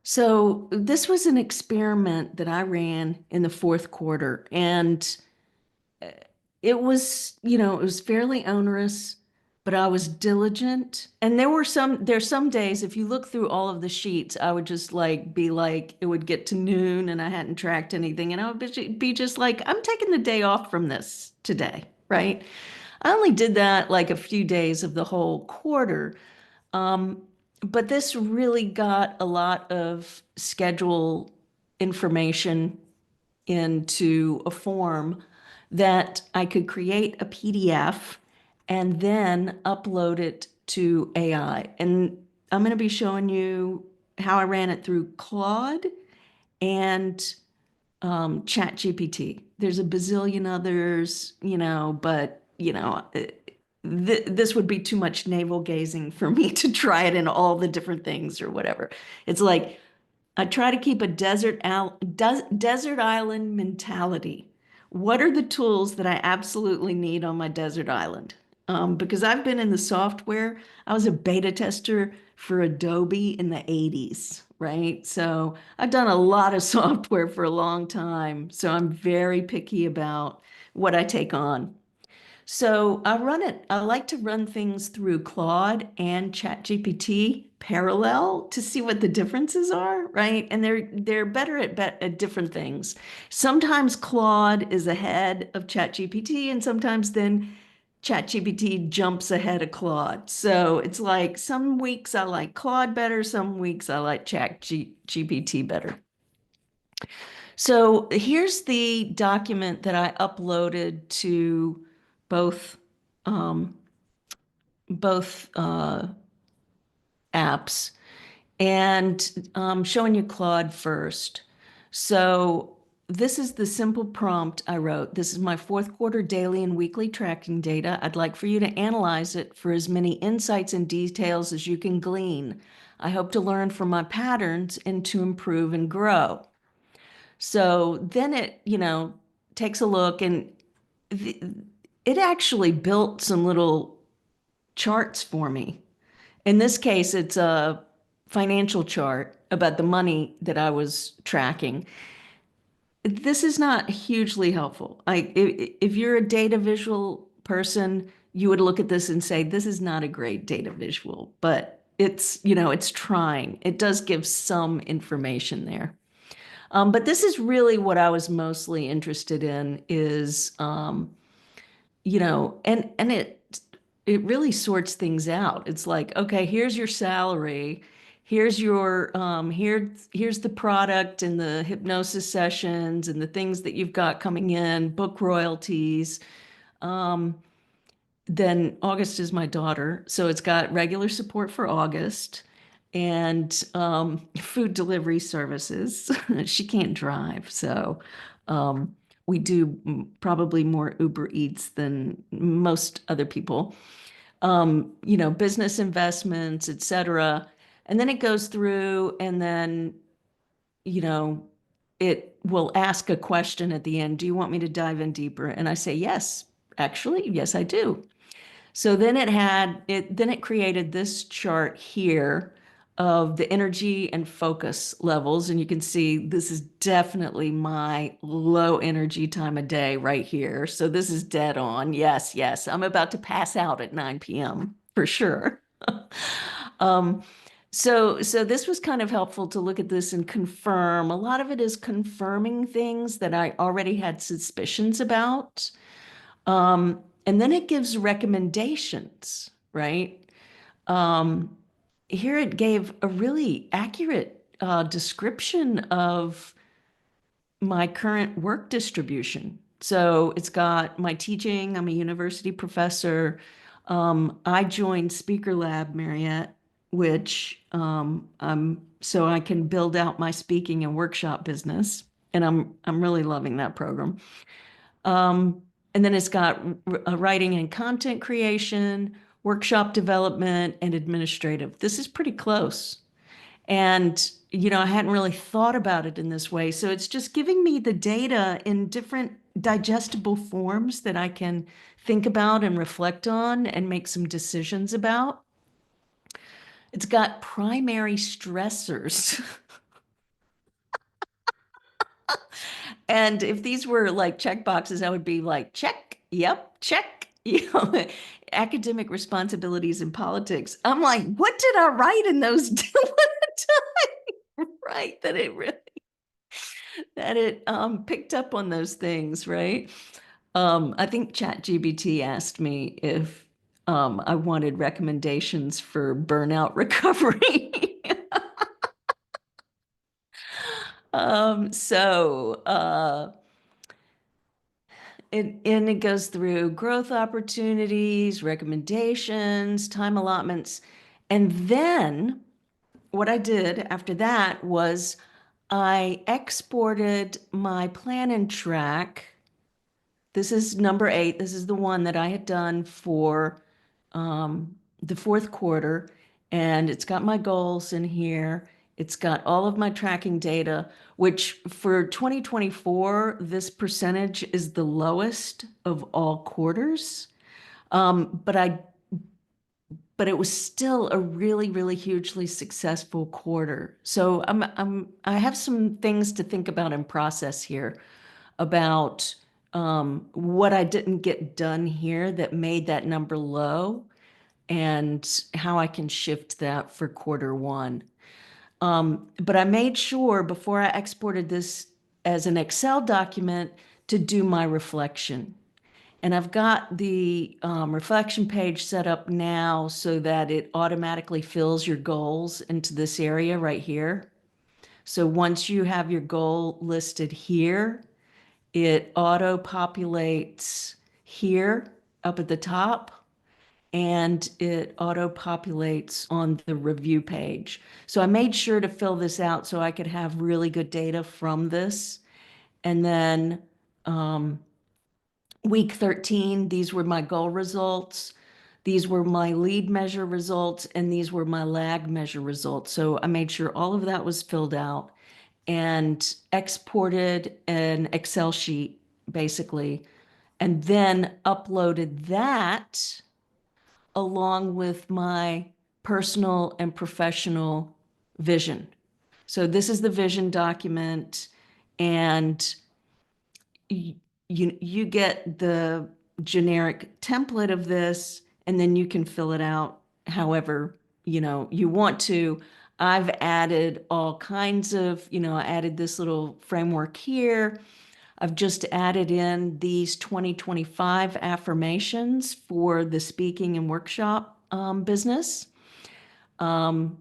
So this was an experiment that I ran in the fourth quarter, and it was fairly onerous, but I was diligent. And there's some days, if you look through all of the sheets, I would just be like, it would get to noon and I hadn't tracked anything. And I would be just like, I'm taking the day off from this today, right? I only did that like a few days of the whole quarter. Um, but this really got a lot of schedule information into a form that I could create a PDF and then upload it to AI. And I'm going to be showing you how I ran it through Claude and ChatGPT. There's a bazillion others, but this would be too much navel gazing for me to try it in all the different things or whatever. It's like I try to keep a desert island mentality. What are the tools that I absolutely need on my desert island? Because I've been in the software, I was a beta tester for Adobe in the 80s, right? So I've done a lot of software for a long time. So I'm very picky about what I take on. So I like to run things through Claude and ChatGPT parallel to see what the differences are, right? And they're better at different things. Sometimes Claude is ahead of ChatGPT, and sometimes then ChatGPT jumps ahead of Claude. So it's like some weeks I like Claude better, some weeks I like ChatGPT better. So here's the document that I uploaded to both um, both apps, and showing you Claude first. So this is the simple prompt I wrote. This is my fourth quarter daily and weekly tracking data. I'd like for you to analyze it for as many insights and details as you can glean. I hope to learn from my patterns and to improve and grow. So then it takes a look, and the, it actually built some little charts for me. In this case, it's a financial chart about the money that I was tracking. This is not hugely helpful. If you're a data visual person, you would look at this and say, this is not a great data visual, but it's trying. It does give some information there. But this is really what I was mostly interested in is, and it really sorts things out. It's like, okay, here's your salary, here's the product and the hypnosis sessions and the things that you've got coming in, book royalties. Um, then August is my daughter, so it's got regular support for August and food delivery services. She can't drive, so we do probably more Uber Eats than most other people. Business investments, etc. And then it goes through, and then you know, it will ask a question at the end. Do you want me to dive in deeper? And I say, yes, actually, yes, I do. So then it created this chart here of the energy and focus levels. And you can see this is definitely my low energy time of day right here. So this is dead on. Yes, yes. I'm about to pass out at 9 p.m. for sure. Um, so this was kind of helpful to look at this and confirm. A lot of it is confirming things that I already had suspicions about. And then it gives recommendations, right? Um, Here it gave a really accurate description of my current work distribution. So it's got my teaching. I'm a university professor. I joined Speaker Lab Marriott, which so I can build out my speaking and workshop business, and I'm really loving that program. And then it's got writing and content creation, workshop development, and administrative. This is pretty close. And, I hadn't really thought about it in this way. So it's just giving me the data in different digestible forms that I can think about and reflect on and make some decisions about. It's got primary stressors. And if these were like check boxes, I would be like, check, yep, check. Academic responsibilities in politics. I'm like, what did I write in those? What did I write that it picked up on those things, right? I think ChatGPT asked me if I wanted recommendations for burnout recovery. So it goes through growth opportunities, recommendations, time allotments. And then what I did after that was I exported my plan and track. This is number 8. This is the one that I had done for the fourth quarter. And it's got my goals in here. It's got all of my tracking data, which for 2024, this percentage is the lowest of all quarters. Um, but I but it was still a really, really hugely successful quarter. So I have some things to think about and process here about what I didn't get done here that made that number low and how I can shift that for quarter one. But I made sure before I exported this as an Excel document to do my reflection. And I've got the reflection page set up now so that it automatically fills your goals into this area right here. So once you have your goal listed here, it auto populates here up at the top and it auto populates on the review page. So I made sure to fill this out so I could have really good data from this. And then week 13, these were my goal results. These were my lead measure results, and these were my lag measure results. So I made sure all of that was filled out and exported an Excel sheet, basically, and then uploaded that along with my personal and professional vision. So this is the vision document, and you get the generic template of this, and then you can fill it out however you want to. I've added all kinds of, I added this little framework here. I've just added in these 2025 affirmations for the speaking and workshop business. I've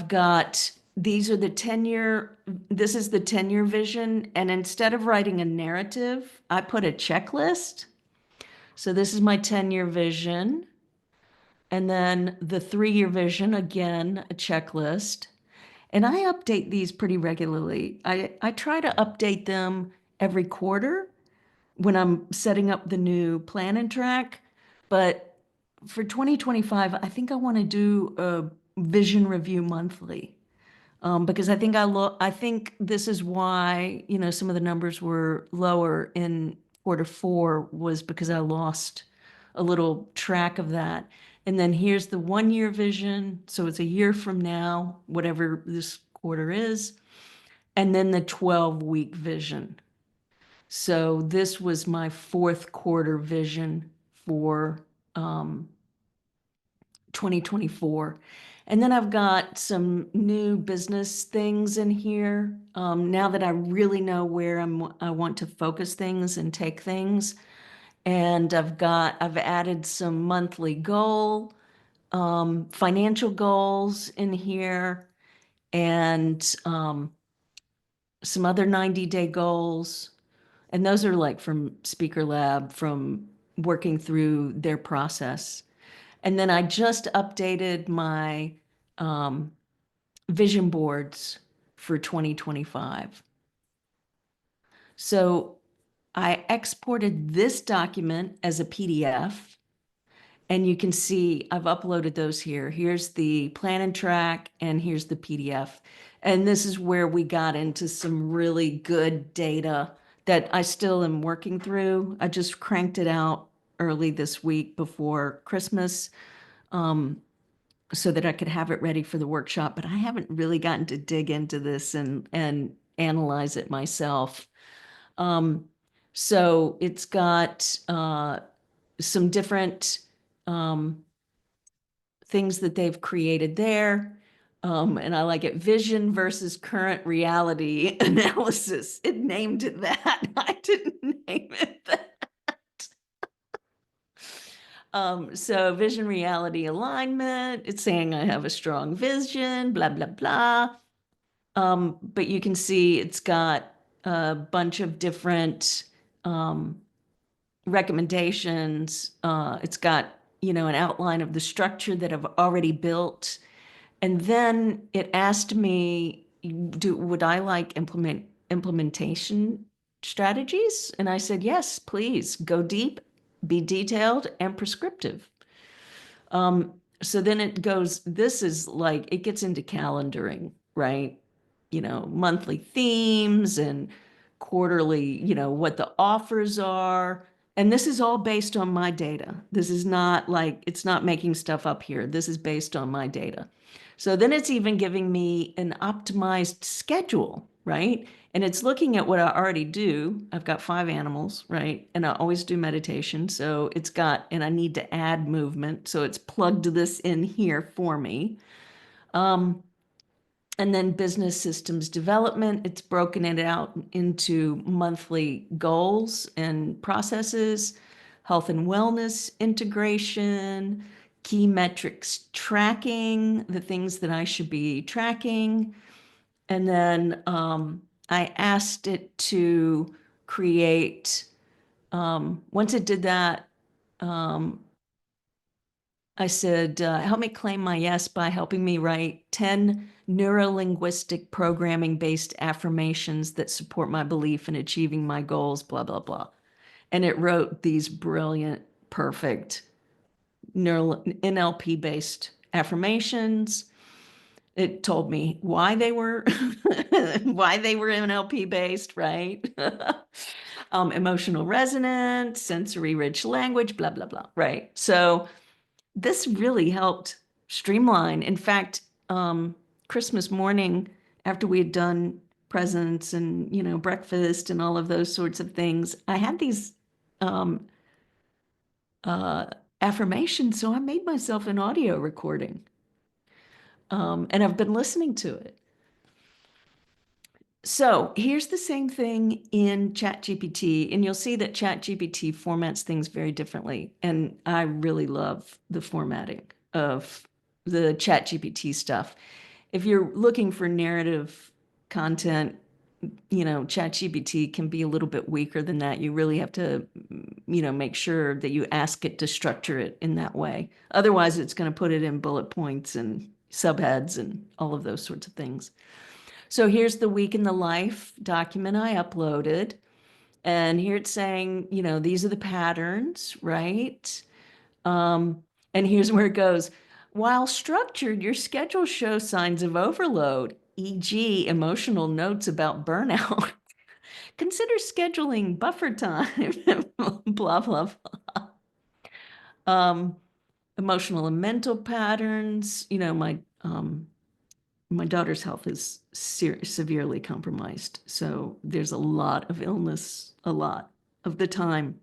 got, these are the 10-year, this is the 10-year vision. And instead of writing a narrative, I put a checklist. So this is my 10-year vision. And then the 3-year vision, again, a checklist. And I update these pretty regularly. I try to update them every quarter when I'm setting up the new plan and track. But for 2025, I think I want to do a vision review monthly. Because I think this is why, some of the numbers were lower in quarter four was because I lost a little track of that. And then here's the 1-year vision. So it's a year from now, whatever this quarter is. And then the 12-week vision. So this was my fourth quarter vision for 2024. And then I've got some new business things in here. Now that I really know where I want to focus things and take things. And I've added some monthly financial goals in here and some other 90-day goals. And those are like from Speaker Lab, from working through their process. And then I just updated my vision boards for 2025. So I exported this document as a PDF, and you can see I've uploaded those here. Here's the plan and track, and here's the PDF. And this is where we got into some really good data that I still am working through. I just cranked it out early this week before Christmas, so that I could have it ready for the workshop. But I haven't really gotten to dig into this and analyze it myself. Um, so it's got some different things that they've created there. And I like it, vision versus current reality analysis. It named it that. I didn't name it that. So vision reality alignment, it's saying I have a strong vision, blah, blah, blah. But you can see it's got a bunch of different recommendations. It's got, an outline of the structure that I've already built. And then it asked me, would I like implementation strategies? And I said, yes, please go deep, be detailed and prescriptive. So then it goes, this is like, it gets into calendaring, right? Monthly themes and quarterly, what the offers are. And this is all based on my data. This is not like, it's not making stuff up here. This is based on my data. So then it's even giving me an optimized schedule, right? And it's looking at what I already do. I've got 5 animals, right? And I always do meditation. So it's got, and I need to add movement. So it's plugged this in here for me. And then business systems development, it's broken it out into monthly goals and processes, health and wellness integration, key metrics tracking, the things that I should be tracking. And then I asked it to create, once it did that, I said, help me claim my yes by helping me write 10 neurolinguistic programming based affirmations that support my belief in achieving my goals, blah, blah, blah. And it wrote these brilliant, perfect NLP based affirmations. It told me why they were why they were NLP based, right? Emotional resonance, sensory rich language, blah, blah, blah, right? So this really helped streamline. In fact, Christmas morning, after we had done presents and, breakfast and all of those sorts of things, I had these um, uh, affirmations. So I made myself an audio recording, and I've been listening to it. So here's the same thing in ChatGPT, and you'll see that ChatGPT formats things very differently. And I really love the formatting of the ChatGPT stuff. If you're looking for narrative content, ChatGPT can be a little bit weaker than that. You really have to, make sure that you ask it to structure it in that way. Otherwise, it's going to put it in bullet points and subheads and all of those sorts of things. So here's the week in the life document I uploaded. And here it's saying, these are the patterns, right? And here's where it goes. While structured, your schedule shows signs of overload, e.g., emotional notes about burnout. Consider scheduling buffer time, blah, blah, blah. Emotional and mental patterns. My daughter's health is severely compromised. So there's a lot of illness, a lot of the time.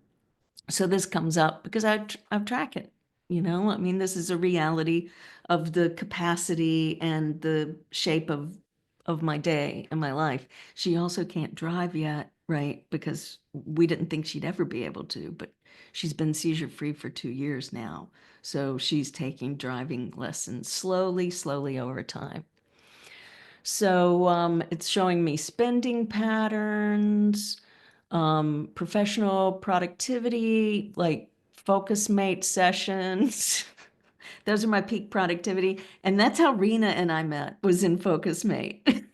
So this comes up because I track it. I mean, this is a reality of the capacity and the shape of my day and my life. She also can't drive yet, right? Because we didn't think she'd ever be able to, but she's been seizure free for 2 years now. So she's taking driving lessons slowly, slowly over time. So it's showing me spending patterns, professional productivity, like focus mate sessions. Those are my peak productivity. And that's how Rena and I met, was in focus mate.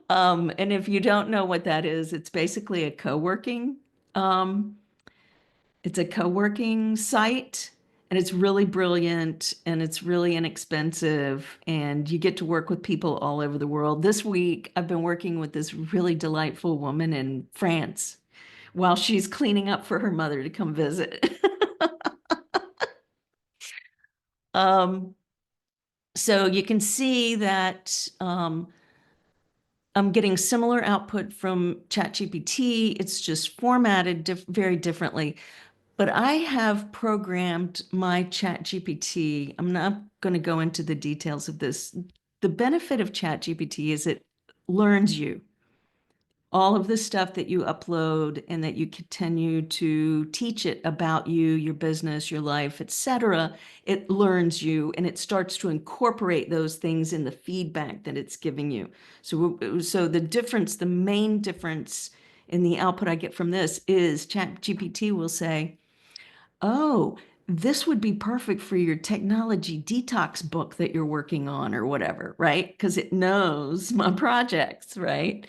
And if you don't know what that is, it's basically a co-working um, it's a co-working site, and it's really brilliant and it's really inexpensive, and you get to work with people all over the world. This week, I've been working with this really delightful woman in France while she's cleaning up for her mother to come visit. Um, so you can see that I'm getting similar output from ChatGPT. It's just formatted very differently. But I have programmed my ChatGPT. I'm not going to go into the details of this. The benefit of ChatGPT is it learns you. All of the stuff that you upload and that you continue to teach it about you, your business, your life, etc., it learns you and it starts to incorporate those things in the feedback that it's giving you. So the difference, the main difference in the output I get from this is ChatGPT will say, oh, this would be perfect for your technology detox book that you're working on or whatever, right? Because it knows my projects, right?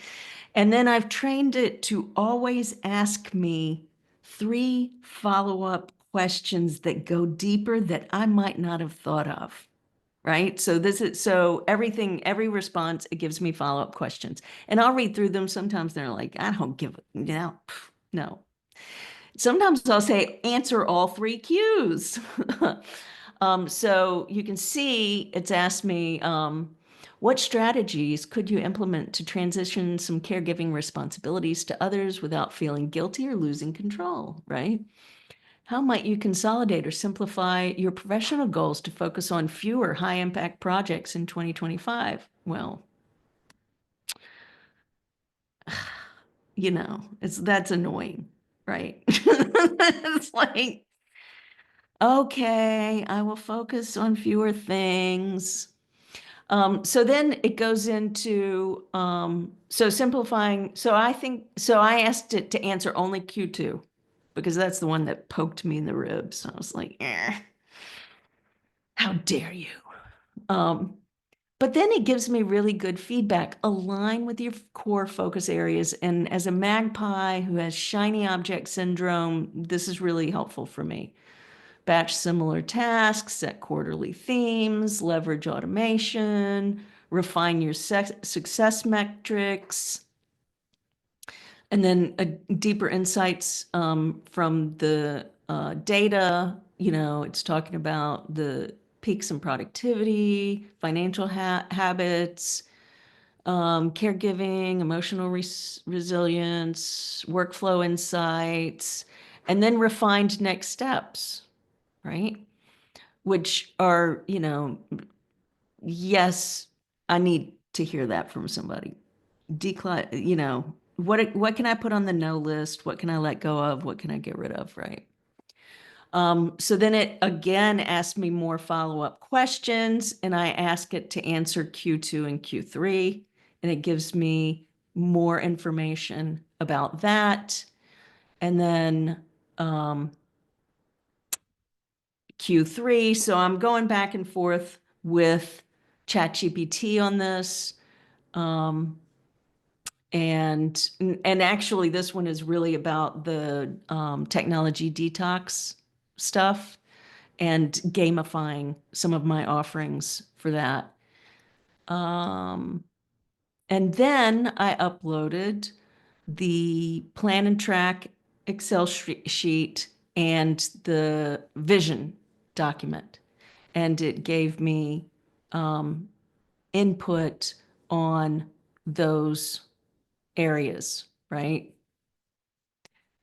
And then I've trained it to always ask me 3 follow-up questions that go deeper that I might not have thought of. Right. So everything, every response, it gives me follow-up questions. And I'll read through them. Sometimes they're like, I don't give a no. Sometimes I'll say, answer all 3 cues. So you can see it's asked me, what strategies could you implement to transition some caregiving responsibilities to others without feeling guilty or losing control, right? How might you consolidate or simplify your professional goals to focus on fewer high impact projects in 2025? Well, that's annoying, right? It's like, okay, I will focus on fewer things. So then it goes into so simplifying. So I asked it to answer only Q2 because that's the one that poked me in the ribs. I was like, how dare you? Um, but then it gives me really good feedback. Align with your core focus areas. And as a magpie who has shiny object syndrome, this is really helpful for me. Batch similar tasks, set quarterly themes, leverage automation, refine your success metrics, and then deeper insights from the data. It's talking about the peaks in productivity, financial habits, caregiving, emotional resilience, workflow insights, and then refined next steps, right? Which are, yes, I need to hear that from somebody. What can I put on the no list? What can I let go of? What can I get rid of, right? So then it again asked me more follow-up questions, and I ask it to answer Q2 and Q3, and it gives me more information about that. And then Q3. So I'm going back and forth with ChatGPT on this. And actually, this one is really about the technology detox stuff and gamifying some of my offerings for that. And then I uploaded the plan and track Excel sheet and the vision document. And it gave me input on those areas, right?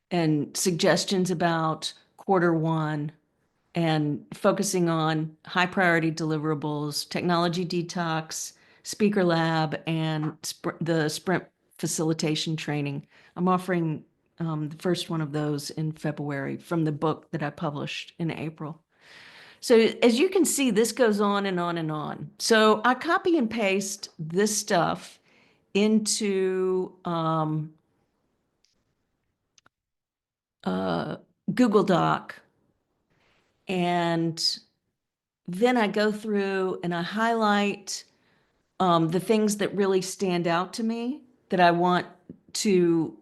And suggestions about Q1 and focusing on high priority deliverables, technology detox, speaker lab, and the sprint facilitation training. I'm offering the first one of those in February from the book that I published in April. So as you can see, this goes on and on and on. So I copy and paste this stuff into Google Doc, and then I go through and I highlight the things that really stand out to me that I want to,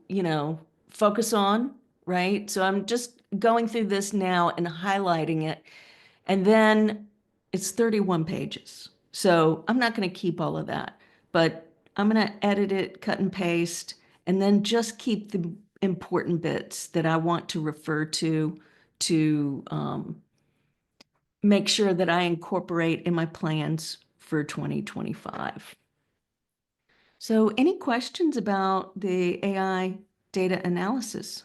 focus on, right? So I'm just going through this now and highlighting it. And then it's 31 pages. So I'm not going to keep all of that, but I'm going to edit it, cut and paste, and then just keep the important bits that I want to refer to make sure that I incorporate in my plans for 2025. So, any questions about the AI data analysis?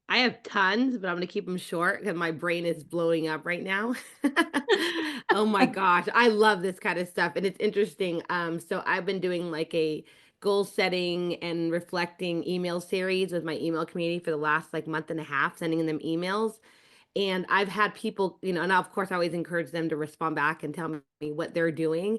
I have tons, but I'm going to keep them short because my brain is blowing up right now. Oh my gosh, I love this kind of stuff and it's interesting. So I've been doing like a goal setting and reflecting email series with my email community for the last like month and a half, sending them emails. And I've had people, now of course I always encourage them to respond back and tell me what they're doing.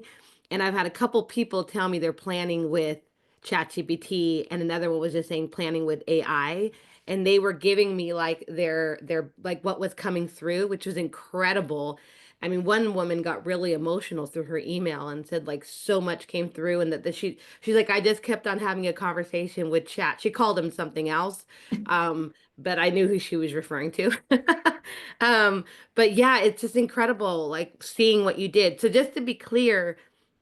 And I've had a couple people tell me they're planning with ChatGPT, and another one was just saying planning with AI. And they were giving me like their like what was coming through, which was incredible. I mean, one woman got really emotional through her email and said like so much came through, and that she's like, I just kept on having a conversation with chat. She called him something else. But I knew who she was referring to. Um, but yeah, it's just incredible, like seeing what you did. So just to be clear,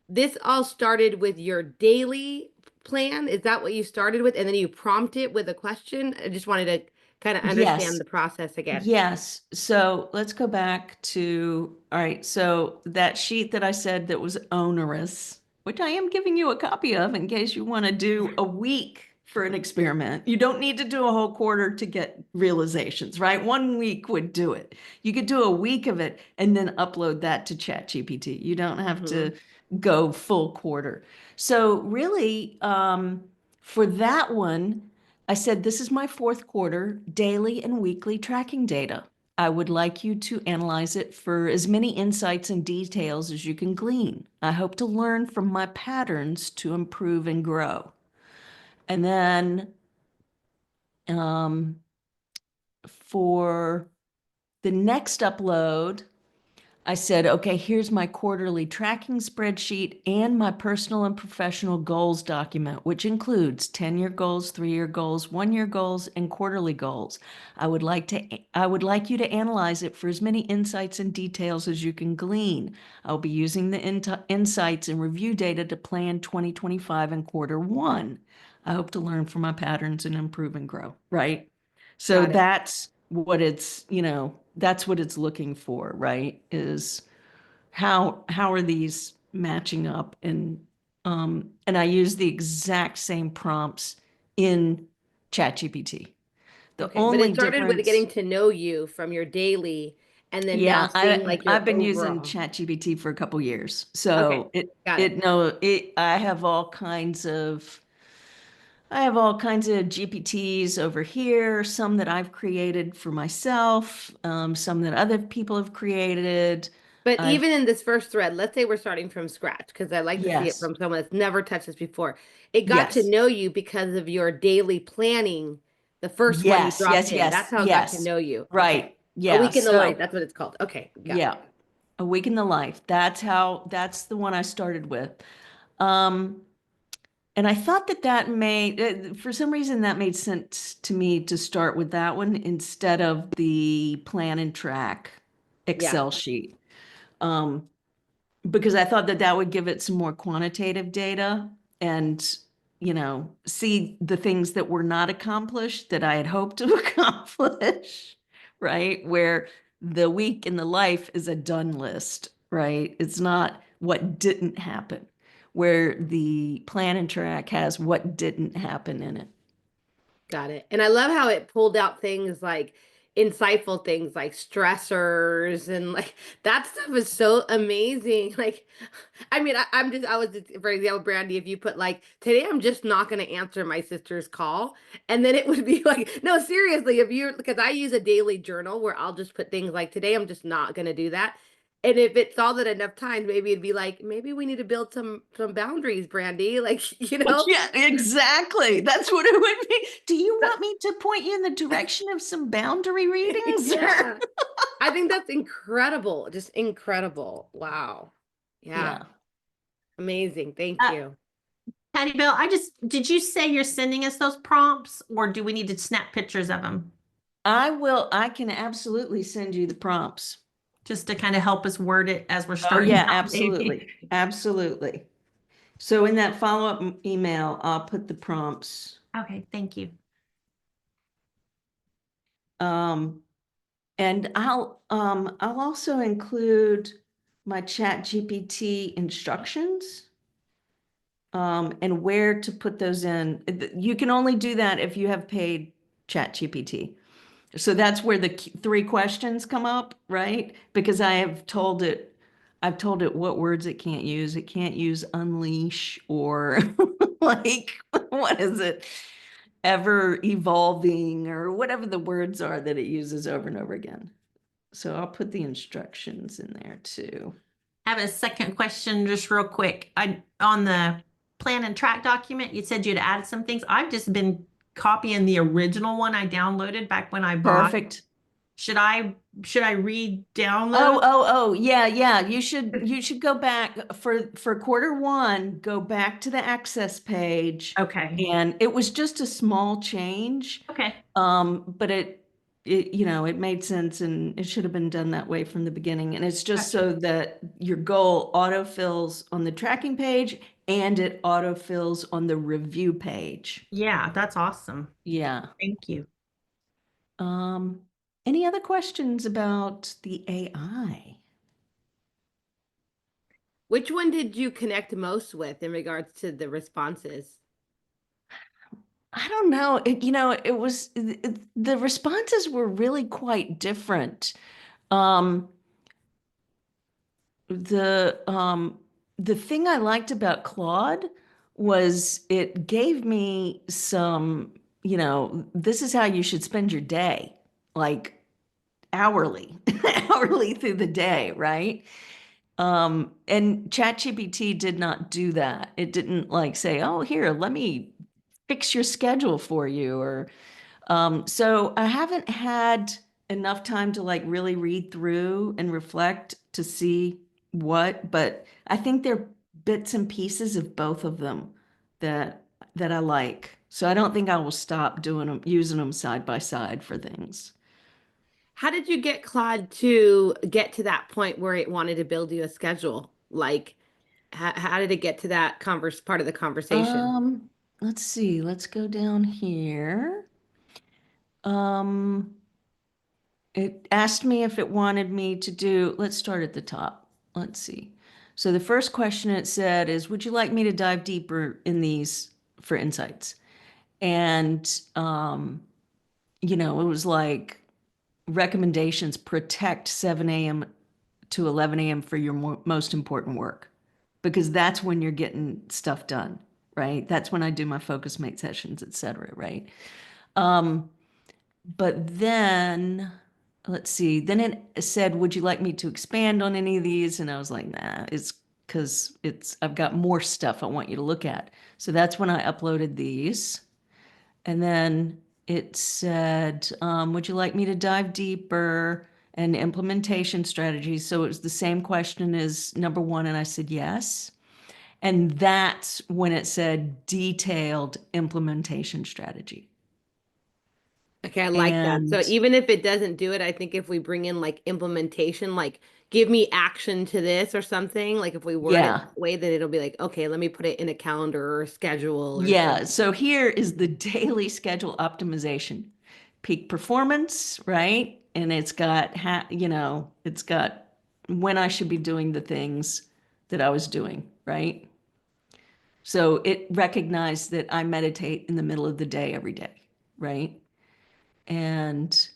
this all started with your daily plan. Is that what you started with? And then you prompt it with a question? I just wanted to kind of understand Yes. the process again. Yes. So let's go back to, all right. So that sheet that I said that was onerous, which I am giving you a copy of in case you want to do a week for an experiment. You don't need to do a whole quarter to get realizations, right? 1 week would do it. You could do a week of it and then upload that to ChatGPT. You don't have Hmm. to go full quarter. So really, for that one, I said, this is my fourth quarter daily and weekly tracking data. I would like you to analyze it for as many insights and details as you can glean. I hope to learn from my patterns to improve and grow. And then um, for the next upload, I said, okay, here's my quarterly tracking spreadsheet and my personal and professional goals document, which includes 10-year goals, 3-year goals, 1-year goals, and quarterly goals. I would like you to analyze it for as many insights and details as you can glean. I'll be using the insights and review data to plan 2025 and quarter one. I hope to learn from my patterns and improve and grow, right? So Got it. that's what it's looking for, right? Is how are these matching up? And I use the exact same prompts in ChatGPT. The Okay, but only it started with difference, getting to know you from your daily, and then now yeah, seeing like your I've been using overall. ChatGPT for a couple years. Okay, So got it. I have all kinds of GPTs over here, some that I've created for myself, some that other people have created. But I've, even in this first thread, let's say we're starting from scratch, because I like to see it yes, from someone that's never touched this before. It got to yes, know you because of your daily planning, the first one you yes, dropped yes, in. That's yes, how it got to yes. know you. Okay. Right. A Yeah. week in the life, So, that's what it's called. Okay, got it. yeah, a week in the life. That's the one I started with. Um, and I thought for some reason, that made sense to me to start with that one instead of the plan and track Yeah, Excel sheet. Um, because I thought that that would give it some more quantitative data and, see the things that were not accomplished that I had hoped to accomplish, right? Where the week in the life is a done list, right? It's not what didn't happen, where the plan and track has what didn't happen in it. got it. And I love how it pulled out things like insightful things like stressors and like that stuff is so amazing. Like, I mean, I was just, for example, Brandy, if you put like, today I'm just not going to answer my sister's call. And then it would be like, no, seriously, if you, because I use a daily journal where I'll just put things like, today I'm just not going to do that. And if it saw that enough times, maybe it'd be like, maybe we need to build some boundaries, Brandy. Like, Yeah, exactly. That's what it would be. Do you want me to point you in the direction of some boundary readings? yeah. I think that's incredible. Just incredible. Wow. Yeah. Yeah. Amazing. Thank Uh, you. Patty Belle, did you say you're sending us those prompts or do we need to snap pictures of them I can absolutely send you the prompts. just to kind of help us word it as we're Oh, starting yeah, out, maybe? absolutely. Absolutely. So in that follow-up email, I'll put the prompts. Okay, thank you. Um, and I'll also include my Chat GPT instructions. and where to put those in. You can only do that if you have paid ChatGPT. So that's where the three questions come up, right? Because I've told it what words it can't use. It can't use unleash or like, what is it? Ever evolving or whatever the words are that it uses over and over again. So I'll put the instructions in there too. I have a second question, just real quick. On the plan and track document, you said you'd added some things. I've just been copying the original one I downloaded back when I bought. Perfect. Should I re-download? Oh, yeah, yeah. You should go back for quarter one, go back to the access page. Okay. And it was just a small change. Okay. But it made sense and it should have been done that way from the beginning. And it's just Gotcha. so that your goal autofills on the tracking page and it autofills on the review page. Yeah, that's awesome. Yeah. Thank you. Um, any other questions about the AI? Which one did you connect most with in regards to the responses? I don't know. The responses were really quite different. Um, the um, the thing I liked about Claude was it gave me some, this is how you should spend your day, like hourly, hourly through the day, right? And ChatGPT did not do that. It didn't like say, "Oh, here, let me fix your schedule for you," or so I haven't had enough time to like really read through and reflect to see but I think there are bits and pieces of both of them that I like. So I don't think I will stop doing them, using them side by side for things. How did you get Claude to get to that point where it wanted to build you a schedule? Like, how did it get to that part of the conversation? Um, let's see. Let's go down here. Um, It asked me if it wanted me to do, let's start at the top. Let's see. So the first question it said is, would you like me to dive deeper in these for insights? And, it was like recommendations, protect 7 a.m. to 11 a.m. for your most important work, because that's when you're getting stuff done, right? That's when I do my focus mate sessions, et cetera, right? But then, let's see, then it said, would you like me to expand on any of these? And I was like, nah, it's because I've got more stuff I want you to look at. So that's when I uploaded these. And then it said, would you like me to dive deeper and implementation strategies? So it was the same question as number one. And I said, yes. And that's when it said detailed implementation strategy. Okay, I like that. So And even if it doesn't do it, I think if we bring in like implementation, like give me action to this or something, like if we word it yeah, that way, then it'll be like, okay, let me put it in a calendar or a schedule or yeah. something. So here is the daily schedule optimization. Peak performance, right? And it's got when I should be doing the things that I was doing, right? So it recognized that I meditate in the middle of the day every day, right? And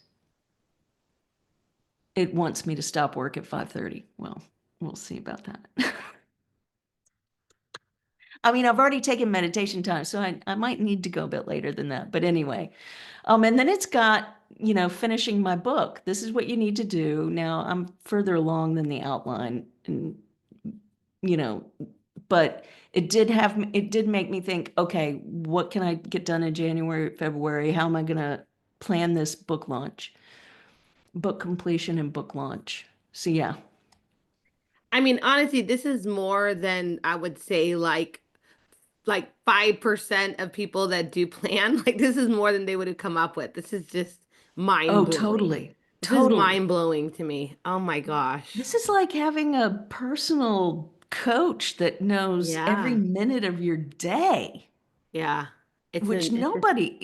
it wants me to stop work at 5:30. Well, we'll see about that. I mean, I've already taken meditation time, so I might need to go a bit later than that. But anyway, and then it's got, finishing my book. This is what you need to do. Now I'm further along than the outline, and you know, but it did make me think, okay, what can I get done in January, February? How am I gonna plan this book launch, book completion and book launch? So yeah. I mean, honestly, this is more than I would say like 5% of people that do plan. Like this is more than they would have come up with. This is just mind Oh, blowing. totally. This is Totally. mind blowing to me. Oh my gosh. This is like having a personal coach that knows every Yeah. minute of your day, Yeah. which It's just nobody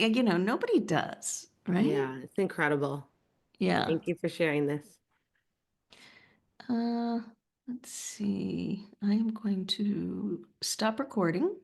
does, right? yeah, it's incredible. Yeah. Thank you for sharing this. Uh, let's see. I am going to stop recording.